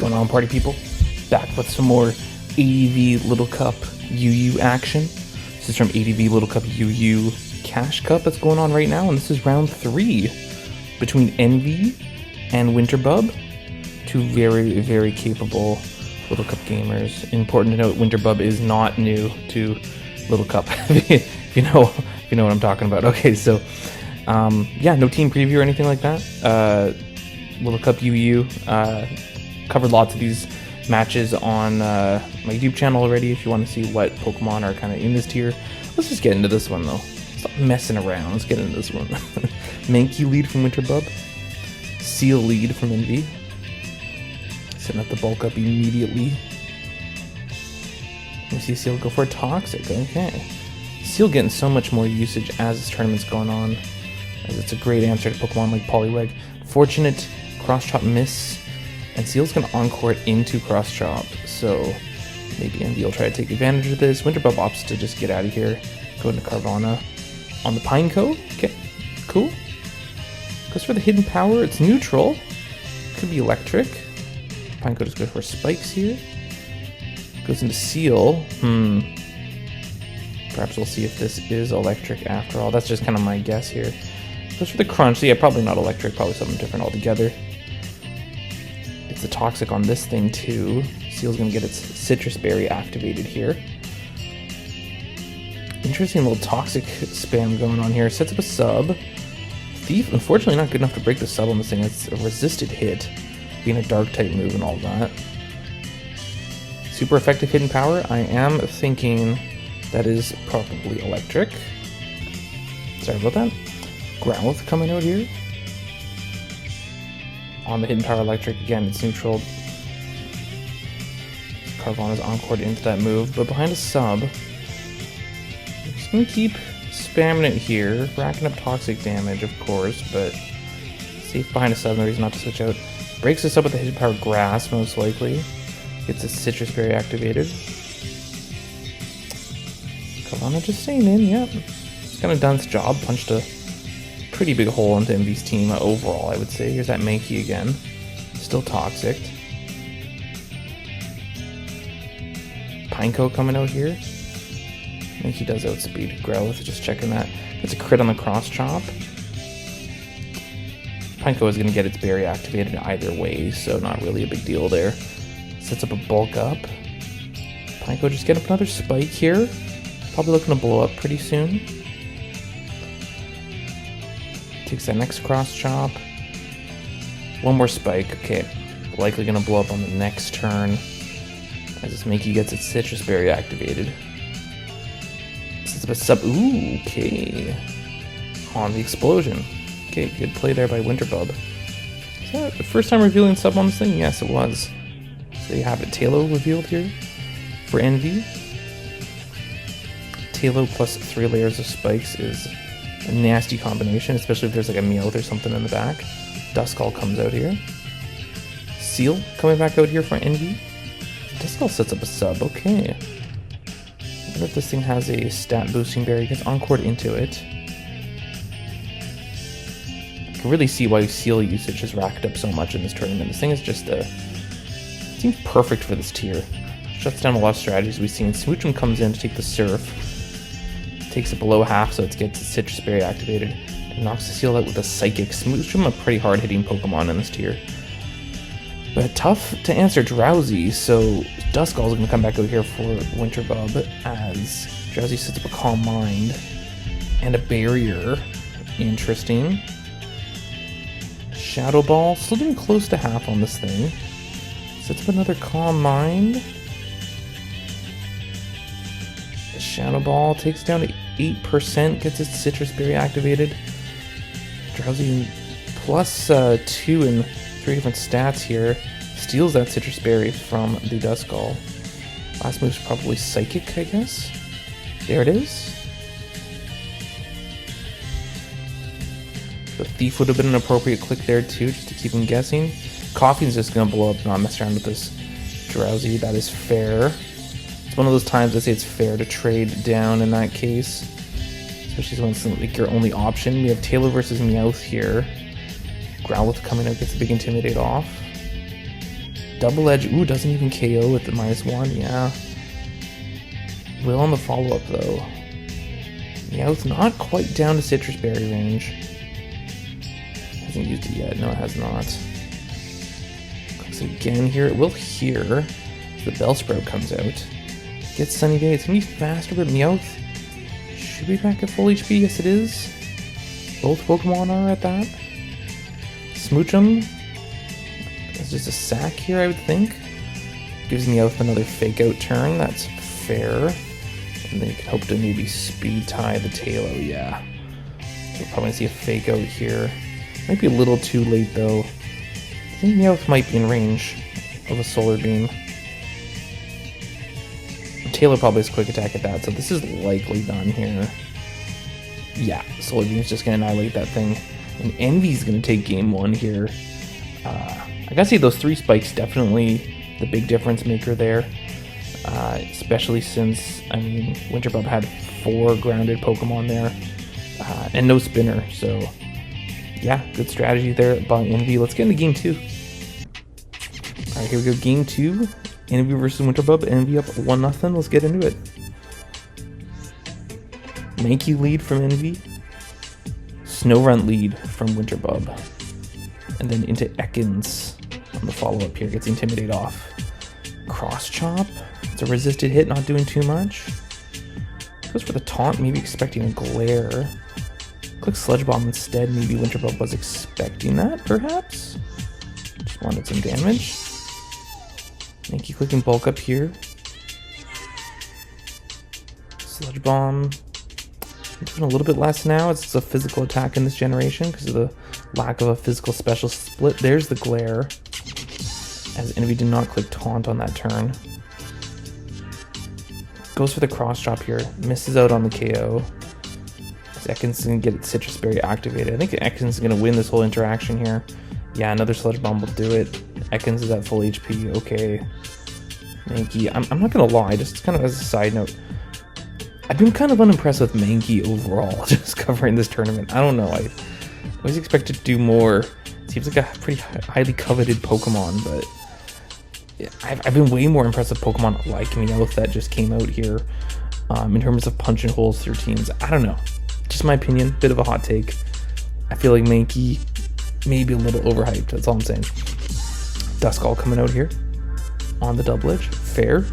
going on, party people? Back with some more ADV Little Cup UU action. This is from ADV Little Cup UU Cash Cup that's going on right now, and this is round 3 between Envy and Winterbub. Two very, very capable Little Cup gamers. Important to note, Winterbub is not new to Little Cup. if you know what I'm talking about. Okay, so yeah, no team preview or anything like that. Little Cup UU covered lots of these matches on my YouTube channel already. If you want to see what Pokemon are kind of in this tier, let's just get into this one though. Stop messing around. Let's get into this one. Mankey lead from Winterbub. Seal lead from Envy. Setting up the bulk up immediately. You see Seal go for a Toxic. Okay. Seal getting so much more usage as this tournament's going on, as it's a great answer to Pokemon like Poliwag. Fortunate Cross Chop miss, and Seal's going to Encore it into Cross Chop, so maybe Envy will try to take advantage of this. Winterbub opts to just get out of here, go into Carvana on the Pineco. Okay, cool. Goes for the Hidden Power, it's neutral. Could be Electric. Pineco just goes for Spikes here. Goes into Seal. Perhaps we'll see if this is Electric after all. That's just kind of my guess here. Goes for the Crunch. So yeah, probably not Electric. Probably something different altogether. It's a Toxic on this thing too. Seal's going to get its Citrus Berry activated here. Interesting little Toxic spam going on here. Sets up a sub. Thief, unfortunately not good enough to break the sub on this thing. It's a resisted hit, being a Dark type move and all that. Super effective Hidden Power. I am thinking that is probably Electric. Sorry about that. Growlithe coming out here. On the Hidden Power Electric, again, it's neutral. Carvana's Encored into that move, but behind a sub. I'm just gonna keep spamming it here, racking up toxic damage, of course, but safe behind a sub, no reason not to switch out. Breaks this up with the Hidden Power Grass, most likely. Gets a Citrus Berry activated. Carvana just staying in, yep. It's kind of done its job, punched a pretty big hole into Envy's team overall, I would say. Here's that Mankey again. Still Toxic. Pineco coming out here. Mankey does outspeed Growlithe, just checking that. Gets a crit on the Cross Chop. Pineco is going to get its berry activated either way, so not really a big deal there. Sets up a bulk up. Pineco just get up another Spike here. Probably looking to blow up pretty soon. Takes that next Cross Chop. One more Spike. Okay. Likely going to blow up on the next turn, as this Mankey gets its Citrus Berry activated. Sets up a sub. Ooh, okay. On the Explosion. Okay, good play there by Winterbub. Is that the first time revealing sub on this thing? Yes, it was. So you have it. Tailo revealed here for Envy. Tailo plus 3 layers of spikes is a nasty combination, especially if there's like a Meowth or something in the back. Duskull comes out here. Seal coming back out here for Envy. Duskull sets up a sub, okay. I wonder if this thing has a stat boosting berry. Gets Encored into it. I can really see why Seal usage has racked up so much in this tournament. This thing is just seems perfect for this tier. Shuts down a lot of strategies we've seen. Smoochum comes in to take the Surf. Takes it below half, so it gets its Citrus Berry activated. And knocks the Seal out with a Psychic. Smoochum, a pretty hard-hitting Pokemon in this tier. But tough to answer Drowsy, so Duskull is going to come back out here for Winterbub, as Drowsy sets up a Calm Mind and a Barrier. Interesting. Shadow Ball, still doing close to half on this thing. Sets up another Calm Mind. Shadow Ball takes down to 8%, gets its Citrus Berry activated. Drowsy plus 2 and 3 different stats here. Steals that Citrus Berry from the Duskull. Last move's probably Psychic, I guess. There it is. The Thief would have been an appropriate click there too, just to keep him guessing. Coffee's just going to blow up, not mess around with this Drowsy. That is fair. It's one of those times I say it's fair to trade down in that case. Especially when it's like your only option. We have Tailo versus Meowth here. Growlithe coming out, gets a big Intimidate off. Double Edge, ooh, doesn't even KO with the -1, yeah. Will on the follow-up, though. Meowth not quite down to Citrus Berry range. Hasn't used it yet, no it has not. Clicks again here, it will here. The Bellsprout comes out. Gets Sunny Day, it's gonna be faster, but Meowth should be back at full HP, yes it is. Both Pokemon are at that. Smoochum. It's just a sack here, I would think. Gives Meowth another fake out turn, that's fair. And then you can hope to maybe speed tie the tail out, yeah. We'll probably see a fake out here. Might be a little too late though. I think Meowth might be in range of a Solar Beam. Taylor probably has quick attack at that, so this is likely done here. Yeah, Solar Beam's just gonna annihilate that thing. And Envy's gonna take game 1 here. I gotta say those 3 spikes definitely the big difference maker there. Especially since, I mean, Winterbub had 4 grounded Pokemon there. And no spinner, so yeah, good strategy there by Envy. Let's get into game 2. Alright, here we go, game 2. Envy versus Winterbub. Envy up 1-0. Let's get into it. Mankey lead from Envy. Snorunt lead from Winterbub. And then into Ekans on the follow-up here. Gets the Intimidate off. Cross Chop. It's a resisted hit, not doing too much. Goes for the taunt, maybe expecting a glare. Clicks Sludge Bomb instead. Maybe Winterbub was expecting that, perhaps? Just wanted some damage. Mankey clicking bulk up here. Sludge Bomb. Doing a little bit less now. It's a physical attack in this generation because of the lack of a physical special split. There's the glare. As Envy did not click taunt on that turn. Goes for the cross chop here. Misses out on the KO. Ekans is going to get its Citrus Berry activated. I think Ekans is going to win this whole interaction here. Yeah, another Sludge Bomb will do it. Ekans is at full HP. Okay. Mankey. I'm not going to lie, just kind of as a side note. I've been kind of unimpressed with Mankey overall, just covering this tournament. I don't know. I was expected to do more. It seems like a pretty highly coveted Pokemon, but yeah, I've been way more impressed with Pokemon like Meowth that just came out here in terms of punching holes through teams. I don't know. Just my opinion. Bit of a hot take. I feel like Mankey maybe a little overhyped. That's all I'm saying. Duskull coming out here on the double edge. Fair.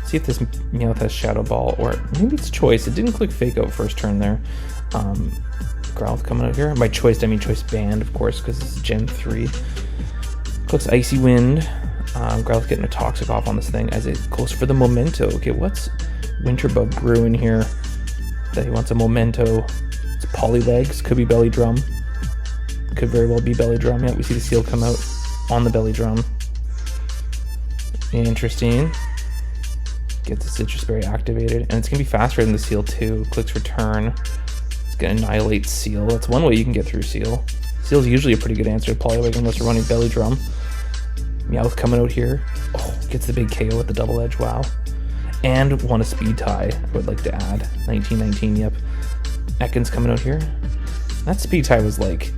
See if this Meowth has Shadow Ball, or maybe it's Choice. It didn't click Fake Out first turn there. Growlithe coming out here. By Choice, I mean Choice Band, of course, because it's Gen 3. Clicks Icy Wind. Growlithe getting a Toxic off on this thing as it goes for the Memento. Okay, what's Winterbub brewing here that he wants a Memento? It's Polylegs. Could be Belly Drum. Could very well be Belly Drum. Yeah, we see the seal come out on the Belly Drum. Interesting. Get the Citrus Berry activated, and it's gonna be faster than the Seal too. Clicks Return. It's gonna annihilate Seal. That's one way you can get through Seal. Seal's usually a pretty good answer to Polyleg unless you're running Belly Drum. Meowth coming out here. Oh, gets the big KO with the double edge. Wow. And won a speed tie, I would like to add. 1919, yep. Ekans coming out here. That speed tie was like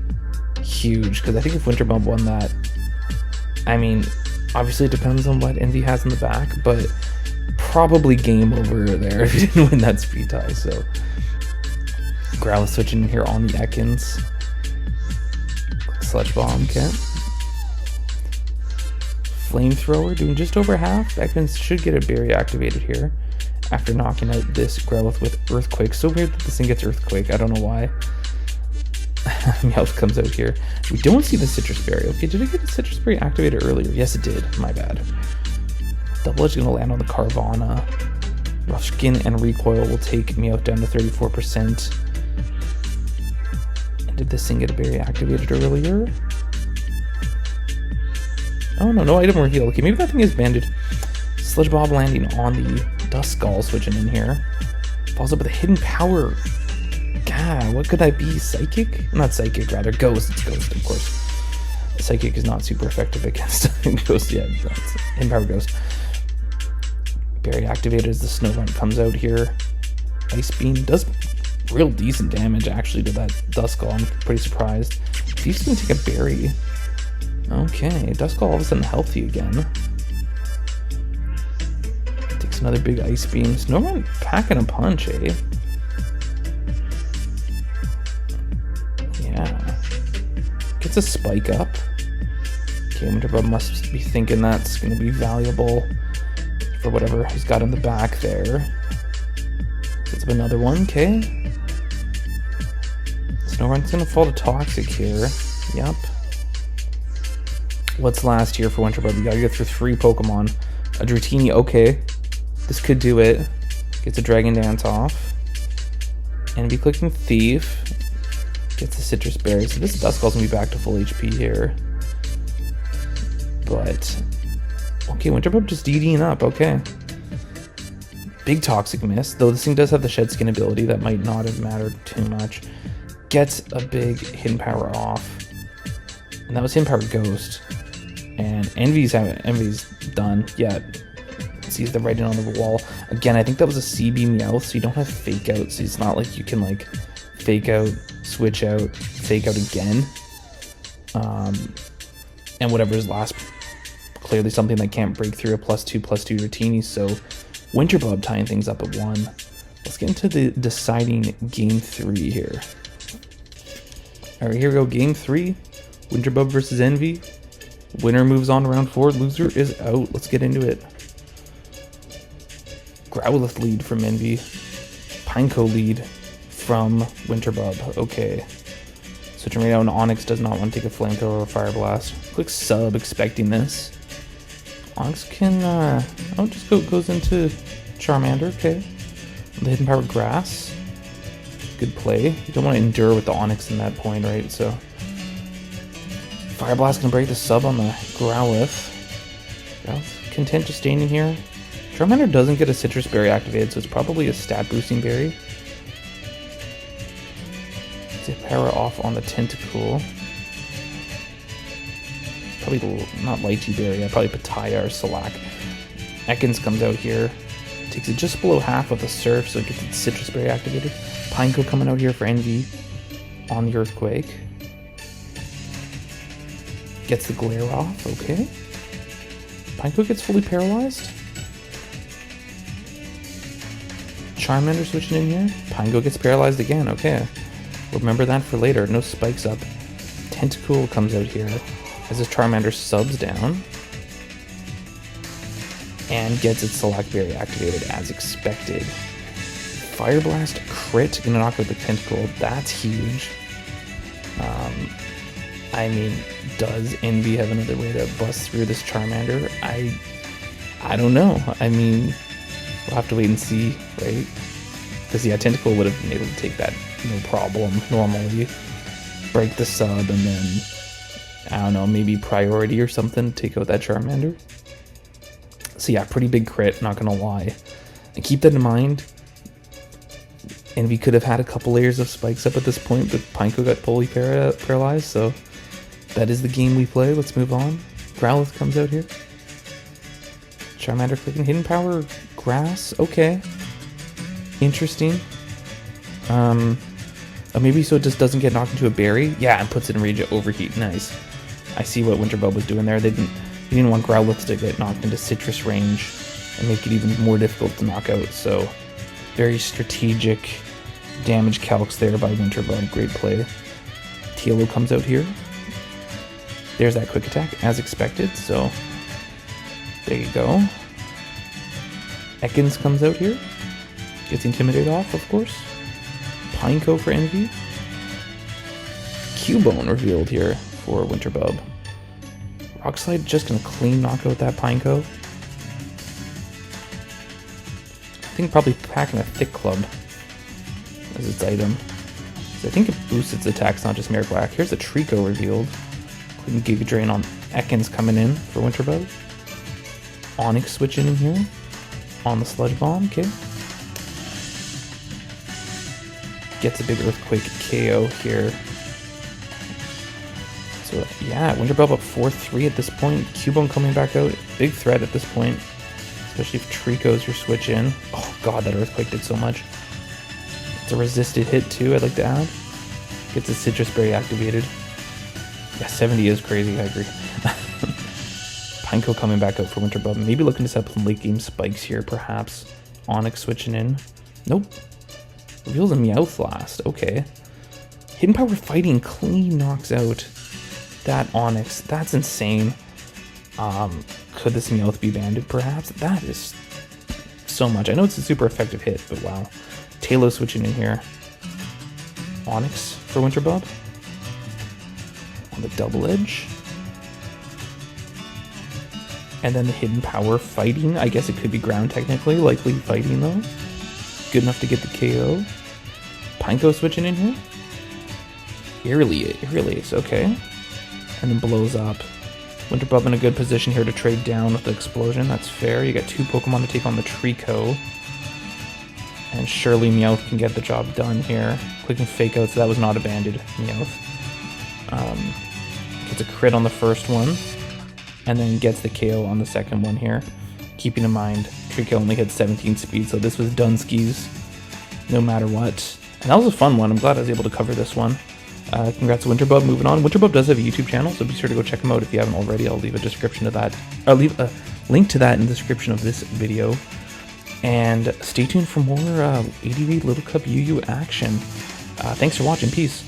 huge, because I think if Winterbub won that, I mean, obviously it depends on what Envy has in the back, but probably game over there if you didn't win that speed tie. So Growlithe switching in here on the Ekans. Sludge Bomb, okay. Flamethrower doing just over half. Ekans should get a berry activated here after knocking out this Growlithe with Earthquake. So weird that this thing gets Earthquake. I don't know why. Meowth comes out here. We don't see the Citrus Berry. Okay, did I get the Citrus Berry activated earlier? Yes, it did. My bad. Double Edge is going to land on the Carvana. Rough Skin and Recoil will take Meowth down to 34%. And did this thing get a berry activated earlier? Oh no, no item reveal. Okay, maybe that thing is banded. Sludge Bob landing on the Duskull, switching in here. Follows up with a Hidden Power. God, what could that be? Psychic? Not Psychic, rather Ghost. It's Ghost, of course. Psychic is not super effective against Ghost yet. That's Hidden Power Ghost. Berry activated as the Snorunt comes out here. Ice Beam does real decent damage actually to that Duskull. I'm pretty surprised. If he's gonna take a berry, Okay, Duskull all of a sudden healthy again. Takes another big Ice Beam. Snorunt packing a punch, eh? Yeah. Gets a Spike up. Okay, Winterbub must be thinking that's going to be valuable for whatever he's got in the back there. Gets up another one, okay. Snorunt's going to fall to Toxic here. Yep. What's last here for Winterbub? You gotta get through 3 Pokemon. A Dratini, okay. This could do it. Gets a Dragon Dance off. And be clicking Thief. Gets a Citrus Berry. So this Duskull's gonna be back to full HP here. But okay, Winterbub just DDing up, okay. Big Toxic Miss, though this thing does have the Shed Skin ability, that might not have mattered too much. Gets a big Hidden Power off. And that was Hidden Power Ghost. And Envy's done. Yeah. Sees the writing on the wall. Again, I think that was a CB Meowth, so you don't have Fake Out, so it's not like you can like Fake Out, Switch Out, Fake Out again. And whatever's last, clearly something that can't break through a +2/+2 Rotini, so Winterbub tying things up at 1. Let's get into the deciding game 3 here. Alright, here we go, game 3. Winterbub versus Envy. Winner moves on to round 4. Loser is out. Let's get into it. Growlithe lead from Envy. Pineco lead from Winterbub. Okay. Switching right out, and Onyx does not want to take a Flamethrower or a Fire Blast. Quick sub, expecting this. Onyx can, just goes into Charmander, okay. The Hidden Power Grass. Good play. You don't want to endure with the Onyx in that point, right? So Fire Blast gonna break the sub on the Growlithe. Growlithe content just staying in here. Charmander doesn't get a Citrus Berry activated, so it's probably a stat boosting berry. Let's power off on the Tentacool. Probably not Lychee Berry, probably Pataya or Slack. Ekans comes out here. Takes it just below half of the Surf, so it gets its Citrus Berry activated. Pineco coming out here for Envy on the Earthquake. Gets the Glare off, okay. Pineco gets fully paralyzed. Charmander switching in here. Pineco gets paralyzed again, okay. Remember that for later. No spikes up. Tentacool comes out here as his Charmander subs down. And gets its Select Berry activated as expected. Fire Blast crit, gonna knock out the Tentacool. That's huge. I mean, does Envy have another way to bust through this Charmander? I don't know. I mean, we'll have to wait and see, right? Because yeah, Tentacool would have been able to take that no problem normally. Break the sub and then, I don't know, maybe priority or something, take out that Charmander. So yeah, pretty big crit, not gonna lie. And keep that in mind. Envy could have had a couple layers of spikes up at this point, but Pineco got fully paralyzed, so that is the game we play. Let's move on. Growlithe comes out here. Charmander clicking Hidden Power Grass. Okay. Interesting. Maybe so it just doesn't get knocked into a berry. Yeah, and puts it in Rage Overheat. Nice. I see what Winterbub was doing there. He didn't want Growlithe to get knocked into citrus range and make it even more difficult to knock out. So very strategic damage calcs there by Winterbub. Great play. Tealo comes out here. There's that quick attack as expected. So there you go. Ekans comes out here. Gets Intimidate off, of course. Pineco for Envy. Cubone revealed here for Winterbub. Rock Slide just gonna clean knock out that Pineco. I think probably packing a Thick Club as its item. So I think it boosts its attacks, not just Miracle Act. Here's a Trico revealed. Clicking Giga Drain on Ekans coming in for Winterbub. Onyx switching in here on the Sludge Bomb, okay. Gets a big Earthquake KO here. So yeah, Winterbub up 4-3 at this point. Cubone coming back out, big threat at this point. Especially if Trico's your switch in. Oh god, that Earthquake did so much. It's a resisted hit too, I'd like to add. Gets a Citrus Berry activated. Yeah, 70 is crazy, I agree. Pineco coming back out for Winterbub. Maybe looking to set up some late game spikes here, perhaps. Onyx switching in. Nope. Reveals a Meowth last. Okay. Hidden Power Fighting clean knocks out that Onyx. That's insane. Could this Meowth be banded, perhaps? That is so much. I know it's a super effective hit, but wow. Talos switching in here. Onyx for Winterbub. On the double edge. And then the Hidden Power Fighting. I guess it could be ground technically. Likely Fighting though. Good enough to get the KO. Pineco switching in here. Irrelease, okay. And then blows up. Winterbub in a good position here to trade down with the explosion. That's fair. You got 2 Pokemon to take on the Trico. And surely Meowth can get the job done here. Clicking Fake Out, so that was not a banded Meowth. Gets a crit on the first one. And then gets the KO on the second one here. Keeping in mind, Trico only had 17 speed, so this was Dunskies no matter what. And that was a fun one. I'm glad I was able to cover this one. Congrats to Winterbub. Moving on. Winterbub does have a YouTube channel, so be sure to go check him out if you haven't already. I'll leave a description of that. I'll leave a link to that in the description of this video. And stay tuned for more ADV Little Cup UU action. Thanks for watching. Peace.